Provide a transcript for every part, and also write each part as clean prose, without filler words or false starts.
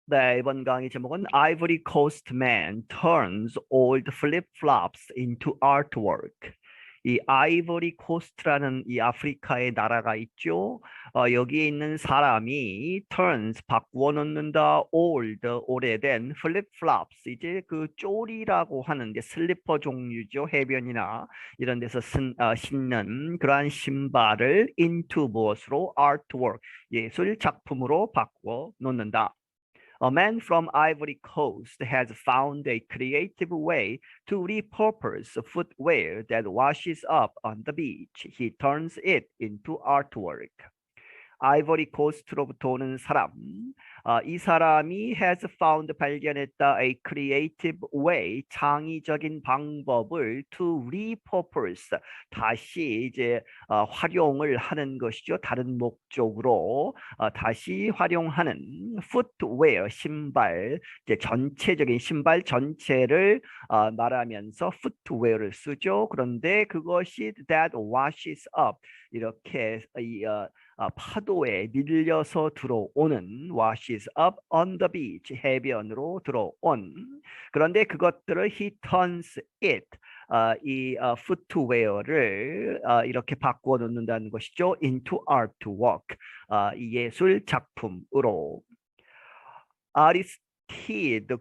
네, 이번 강의 제목은 Ivory Coast Man turns old flip-flops into artwork. 이 아이보리 코스트라는 이 아프리카의 나라가 있죠. 여기에 있는 사람이 turns 바꾸어 놓는다 old 오래된 flip-flops 이제 그 쪼리라고 하는 게 슬리퍼 종류죠. 해변이나 이런 데서 신는 그러한 신발을 into 무엇으로 artwork 예술 작품으로 바꾸어 놓는다. A man from Ivory Coast has found a creative way to repurpose footwear that washes up on the beach. He turns it into artwork. 아이보리 코스트로부터 오는 사람, 이 사람이 has found 발견했다 a creative way 창의적인 방법을 to repurpose 다시 이제 활용을 하는 것이죠. 다른 목적으로 다시 활용하는 footwear 신발 이제 전체적인 신발 전체를 말하면서 footwear를 쓰죠. 그런데 그것이 that washes up 이렇게 파도에 밀려서 들어오는 washes up on the beach 해변으로 들어온 그런데 그것들을 he turns it 이 footwear를 이렇게 바꾸어 놓는다는 것이죠. into artwork 이 예술 작품으로 Aristide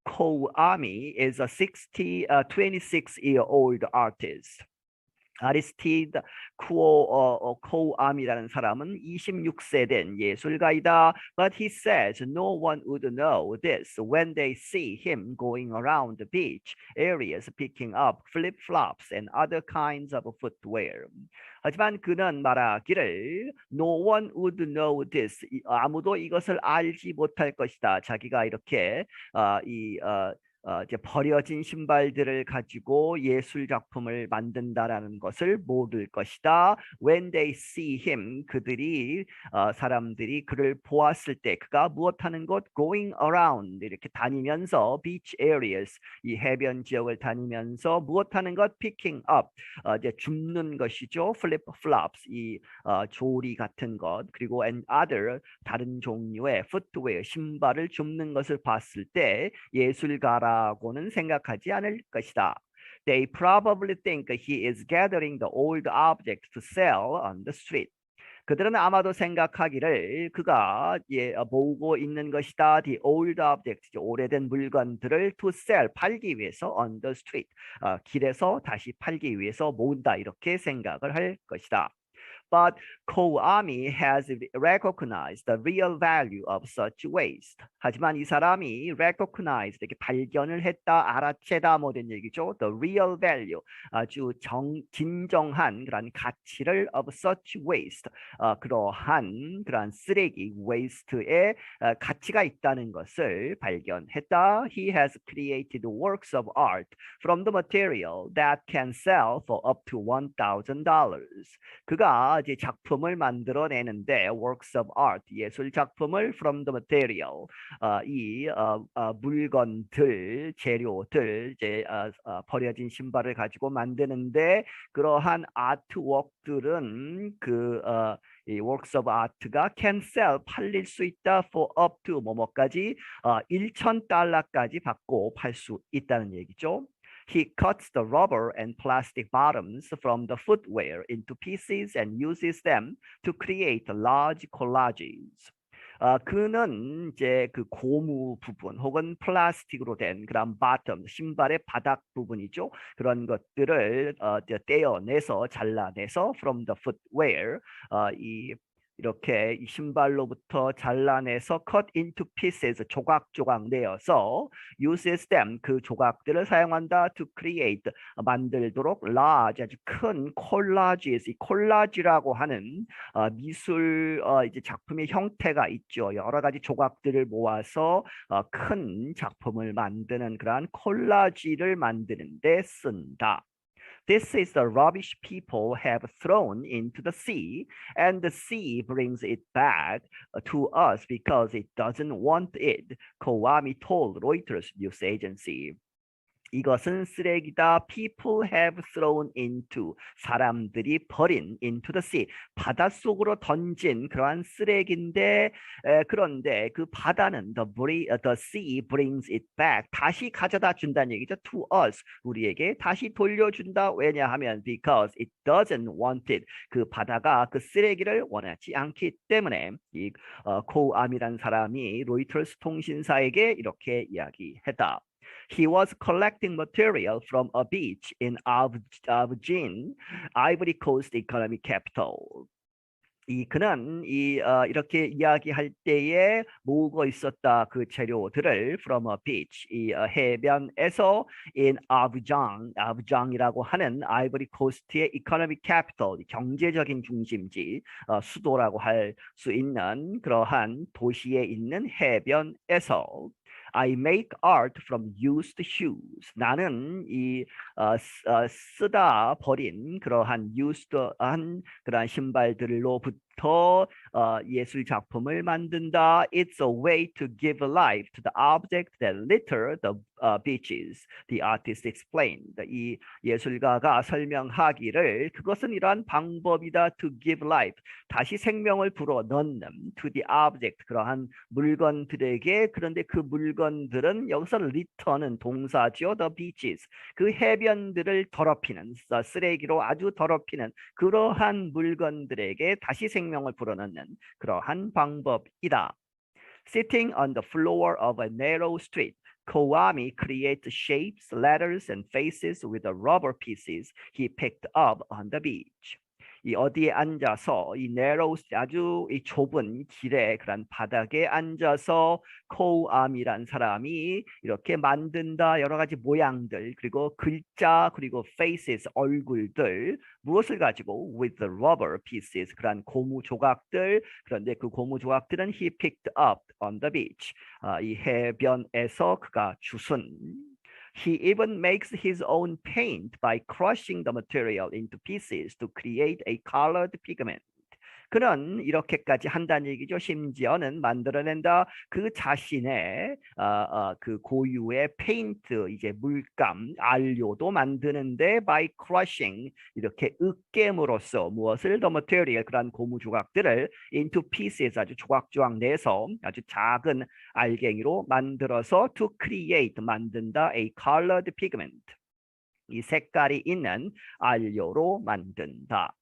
Kouami is a 26-year-old artist. 아리스티드 코암이라는 사람은 26세 된 예술가이다. But he says no one would know this when they see him going around the beach areas picking up flip-flops and other kinds of footwear. 하지만 그는 말하기를 no one would know this. 아무도 이것을 알지 못할 것이다. 자기가 이렇게 이제 버려진 신발들을 가지고 예술 작품을 만든다라는 것을 모를 것이다. When they see him, 그들이 사람들이 그를 보았을 때 그가 무엇하는 것? Going around 이렇게 다니면서 beach areas 이 해변 지역을 다니면서 무엇하는 것? Picking up 이제 줍는 것이죠. Flip flops 이 조리 같은 것 그리고 and other 다른 종류의 footwear 신발을 줍는 것을 봤을 때 예술가라 고는 생각하지 않을 것이다. They probably think he is gathering the old objects to sell on the street. 그들은 아마도 생각하기를 그가 모으고 있는 것이다. The old objects, 오래된 물건들을 to sell, 팔기 위해서 on the street, 길에서 다시 팔기 위해서 모은다. 이렇게 생각을 할 것이다. But Kouami has recognized the real value of such waste. 하지만 이 사람이 recognized, 이렇게 발견을 했다, 알아채다 뭐된 얘기죠. The real value, 아주 진정한 그런 가치를 of such waste, 그러한 그런 쓰레기 waste의 가치가 있다는 것을 발견했다. He has created works of art from the material that can sell for up to $1,000. 그가 이제 작품을 만들어내는데 works of art 예술 작품을 from the material 이 물건들 재료들 이제 버려진 신발을 가지고 만드는데 그러한 아트웍들은 이 works of art가 can sell 팔릴 수 있다 for up to 뭐뭐까지 $1,000까지 받고 팔 수 있다는 얘기죠. He cuts the rubber and plastic bottoms from the footwear into pieces and uses them to create large collages. 그는 이제 그 고무 부분 혹은 플라스틱으로 된 그런 bottom, 신발의 바닥 부분이죠. 그런 것들을 떼어내서 잘라내서 from the footwear 이렇게 이 신발로부터 잘라내서 cut into pieces 조각조각 내어서 uses them 그 조각들을 사용한다 to create 만들도록 large 아주 큰 collages 이 콜라지라고 하는 미술 이제 작품의 형태가 있죠. 여러 가지 조각들을 모아서 큰 작품을 만드는 그러한 콜라지를 만드는 데 쓴다. This is the rubbish people have thrown into the sea, and the sea brings it back to us because it doesn't want it, Kouami told Reuters news agency. 이것은 쓰레기다. People have thrown into. 사람들이 버린 into the sea. 바닷속으로 던진 그러한 쓰레기인데 그런데 그 바다는 the sea brings it back. 다시 가져다 준다는 얘기죠. To us. 우리에게 다시 돌려준다. 왜냐하면 because it doesn't want it. 그 바다가 그 쓰레기를 원하지 않기 때문에 이 코암이란 사람이 로이터스 통신사에게 이렇게 이야기했다. He was collecting material from a beach in Abidjan, Ivory Coast economic capital. 그는 이렇게 이야기할 때에 모으고 있었다 그 재료들을 from a beach 해변에서 in 아부장이라고 하는 아이보리 코스트의 economic capital 경제적인 중심지 수도라고 할 수 있는 그러한 도시에 있는 해변에서 I make art from used shoes. 나는 쓰다 버린 그러한 used한 그러한 신발들로부터 예술 작품을 만든다. It's a way to give life to the object that litter the beaches. The artist explained. 이 예술가가 설명하기를 그것은 이러한 방법이다. To give life. 다시 생명을 불어 넣는 to the object. 그러한 물건들에게 그런데 그 물건들은 여기서 return은 동사죠. The beaches. 그 해변들을 더럽히는 쓰레기로 아주 더럽히는 그러한 물건들에게 다시 생명을 불어넣는 그러한 방법이다. Sitting on the floor of a narrow street, Koami creates shapes, letters, and faces with the rubber pieces he picked up on the beach. 이 어디에 앉아서 이 narrow 아주 이 좁은 길에 그런 바닥에 앉아서 코암이란 사람이 이렇게 만든다 여러 가지 모양들 그리고 글자 그리고 faces 얼굴들 무엇을 가지고 with the rubber pieces 그런 고무 조각들 그런데 그 고무 조각들은 he picked up on the beach 이 해변에서 그가 주순 He even makes his own paint by crushing the material into pieces to create a colored pigment. 그는 이렇게까지 한다는 얘기죠. 심지어는 만들어낸다 그 자신의 그 고유의 페인트 이제 물감 안료도 만드는데 by crushing 이렇게 으깨므로써 무엇을 the material 그런 고무 조각들을 into pieces 아주 조각조각 내서 아주 작은 알갱이로 만들어서 to create 만든다 a colored pigment 이 색깔이 있는 안료로 만든다.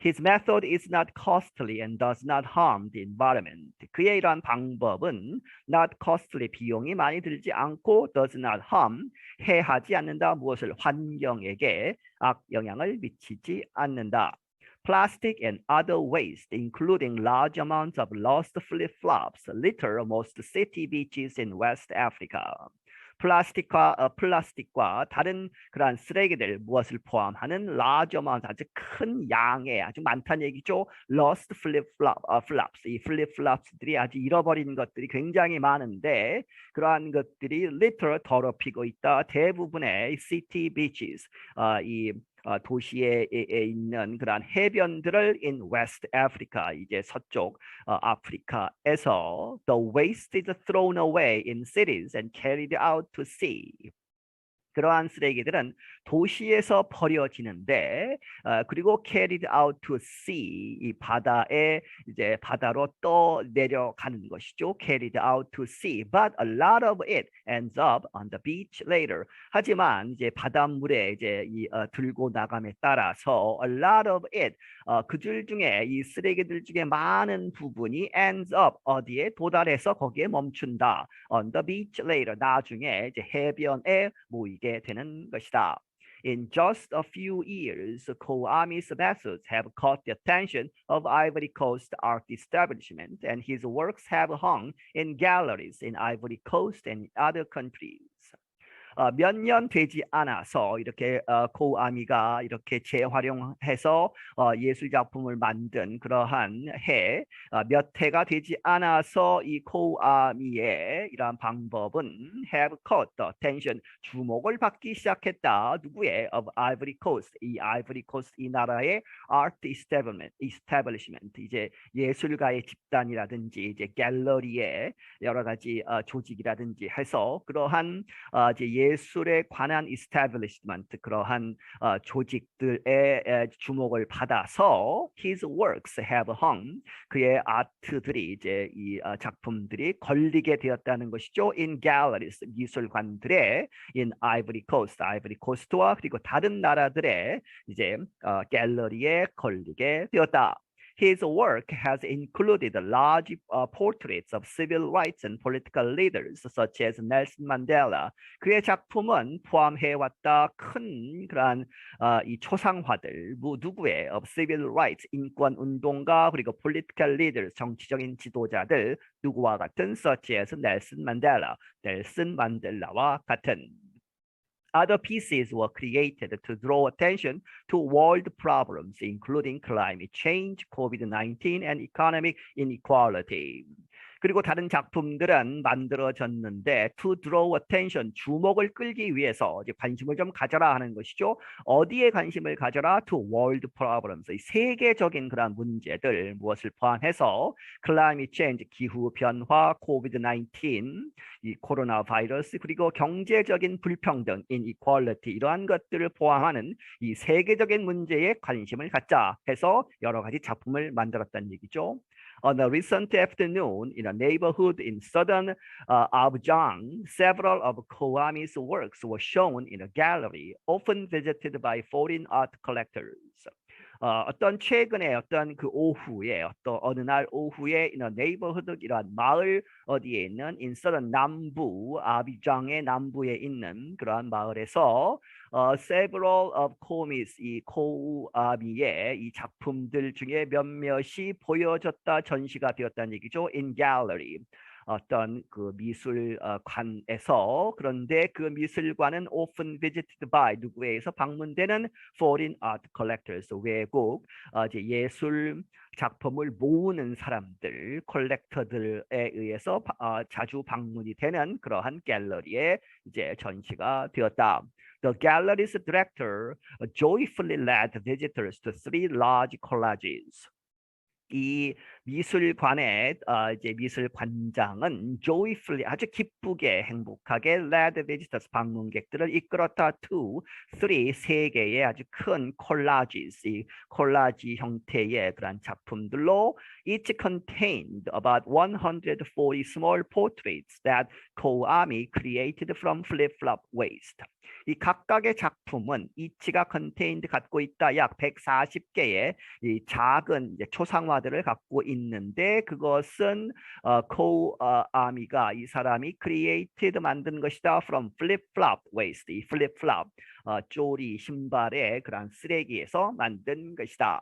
His method is not costly and does not harm the environment. 그의 이러한 방법은 not costly 비용이 많이 들지 않고 does not harm 해하지 않는다. 무엇을 환경에게 악영향을 미치지 않는다. Plastic and other waste, including large amounts of lost flip-flops, litter most city beaches in West Africa. 플라스틱과 다른 그러한 쓰레기들 무엇을 포함하는 large amount 아주 큰 양의 아주 많다는 얘기죠. Lost flip-flops 이 flip-flops들이 아주 잃어버린 것들이 굉장히 많은데 그러한 것들이 litter 더럽히고 있다. 대부분의 city beaches 이 도시에 있는 그러한 해변들을 in West Africa 이제 서쪽 아프리카에서 the waste is thrown away in cities and carried out to sea. 그러한 쓰레기들은 도시에서 버려지는데 그리고 carried out to sea 이 바다에 이제 바다로 떠 내려가는 것이죠. carried out to sea, but a lot of it ends up on the beach later. 하지만 이제 바닷물에 이제 들고 나감에 따라서 a lot of it 그들 중에 이 쓰레기들 중에 많은 부분이 ends up 어디에 도달해서 거기에 멈춘다. on the beach later 나중에 이제 해변에 모이게 되는 것이다. In just a few years, Koami's methods have caught the attention of Ivory Coast art establishment, and his works have hung in galleries in Ivory Coast and other countries. 몇 년 되지 않아서 이렇게 코아미가 이렇게 재활용해서 예술 작품을 만든 그러한 몇 해가 되지 않아서 이 코아미의 이러한 방법은 have caught the attention 주목을 받기 시작했다. 누구의 of Ivory Coast 이 Ivory Coast 이 나라의 art establishment 이제 예술가의 집단이라든지 이제 갤러리의 여러 가지 조직이라든지 해서 그러한 이제 예술에 관한 establishment 그러한 조직들의 주목을 받아서 his works have hung 그의 아트들이 이제 이 작품들이 걸리게 되었다는 것이죠. in galleries 미술관들의 in Ivory Coast 아이보리 코스트와 그리고 다른 나라들의 이제 갤러리에 걸리게 되었다. His work has included large portraits of civil rights and political leaders such as Nelson Mandela. 그의 작품은 포함해왔다 큰 그러한 이 초상화들 누구의 of civil rights 인권 운동가 그리고 political leaders 정치적인 지도자들 누구와 같은 such as 넬슨 만델라 넬슨 만델라와 같은 Other pieces were created to draw attention to world problems, including climate change, COVID-19, and economic inequality. 그리고 다른 작품들은 만들어졌는데 to draw attention, 주목을 끌기 위해서 이제 관심을 좀 가져라 하는 것이죠. 어디에 관심을 가져라? To world problems, 세계적인 그런 문제들 무엇을 포함해서 climate change, 기후 변화, COVID-19, 이 코로나 바이러스 그리고 경제적인 불평등, inequality 이러한 것들을 포함하는 이 세계적인 문제에 관심을 갖자 해서 여러 가지 작품을 만들었다는 얘기죠. On a recent afternoon, in a neighborhood in southern Abidjan, several of Kouami's works were shown in a gallery, often visited by foreign art collectors. 어떤 최근에 어떤 그 오후에 어느 날 오후에 in a neighborhood 이런 마을 어디에 있는 in southern 남부 아비장의 남부에 있는 그러한 마을에서 several of Kouami's 이 코우아미의 이 작품들 중에 몇몇이 보여졌다 전시가 되었다는 얘기죠. In gallery. 어떤 그 미술관에서 그런데 그 미술관은 often visited by 누구에 의해서 방문되는 foreign art collectors 외국 이제 예술 작품을 모으는 사람들 컬렉터들에 의해서 자주 방문이 되는 그러한 갤러리에 이제 전시가 되었다. The gallery's director joyfully led visitors to three large collages. 이 미술관의 이제 미술관장은 joyfully 아주 기쁘게 행복하게 led visitors 방문객들을 이끌었다 to 세 개의 아주 큰 collages 이 콜라지 형태의 그런 작품들로 each contained about 140 small portraits that Kouami created from flip-flop waste. 이 각각의 작품은 each가 contained 갖고 있다 약 140개의 이 작은 이제 초상화들을 갖고 있는데 그것은 코아미가 이 사람이 created 만든 것이다 from flip-flop waste 이 flip-flop 쪼리 신발의 그런 쓰레기에서 만든 것이다.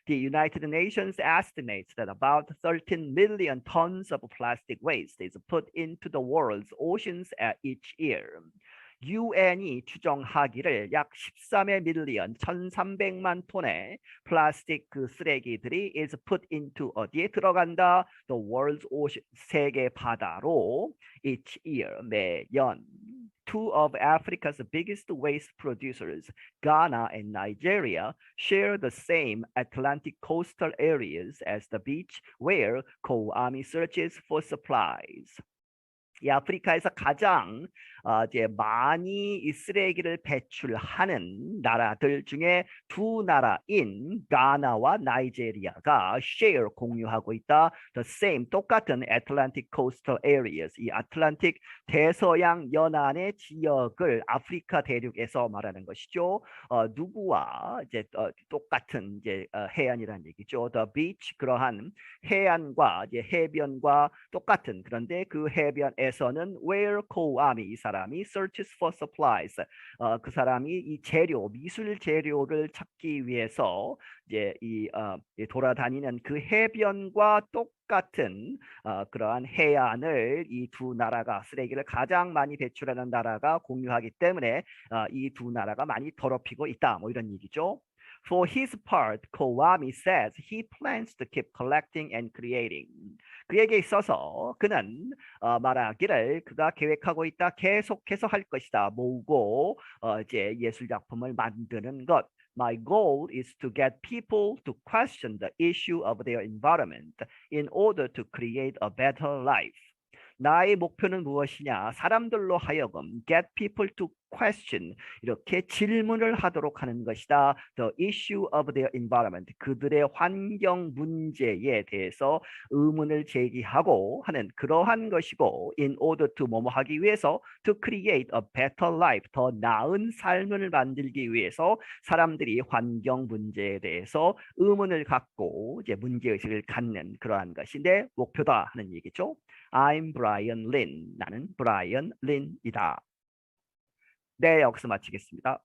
The United Nations estimates that about 13 million tons of plastic waste is put into the world's oceans each year. UN이 추정하기를 약 13의 밀리언 1300만 톤의 플라스틱 그 쓰레기들이 is put into 어디에 들어간다? The world's ocean 세계 바다로 each year 매년. Two of Africa's biggest waste producers, Ghana and Nigeria, share the same Atlantic coastal areas as the beach where Kouami searches for supplies. 이 아프리카에서 가장 이제 많이 이 쓰레기를 배출하는 나라들 중에 두 나라인 가나와 나이제리아가 share 공유하고 있다. The same 똑같은 Atlantic coastal areas 이 아틀란틱 대서양 연안의 지역을 아프리카 대륙에서 말하는 것이죠. 누구와 이제 똑같은 이제 해안이라는 얘기죠. The beach 그러한 해안과 이제 해변과 똑같은 그런데 그 해변에서는 where Kouami 이 사람이 searches for supplies 그 사람이 이 재료 미술 재료를 찾기 위해서 이제 이 돌아다니는 그 해변과 똑같은 그러한 해안을 이 두 나라가 쓰레기를 가장 많이 배출하는 나라가 공유하기 때문에 이 두 나라가 많이 더럽히고 있다. 뭐 이런 얘기죠. For his part, Kouami says he plans to keep collecting and creating. 그에게 있어서 그는 말하기를 그가 계획하고 있다. 계속해서 할 것이다. 모으고 이제 예술 작품을 만드는 것. My goal is to get people to question the issue of their environment in order to create a better life. 나의 목표는 무엇이냐? 사람들로 하여금 get people to question 이렇게 질문을 하도록 하는 것이다. The issue of their environment 그들의 환경 문제에 대해서 의문을 제기하고 하는 그러한 것이고 in order to 뭐뭐 하기 위해서 to create a better life 더 나은 삶을 만들기 위해서 사람들이 환경 문제에 대해서 의문을 갖고 이제 문제의식을 갖는 그러한 것이 내 목표다 하는 얘기죠. I'm Brian Lin. 나는 브라이언 린이다. 네, 여기서 마치겠습니다.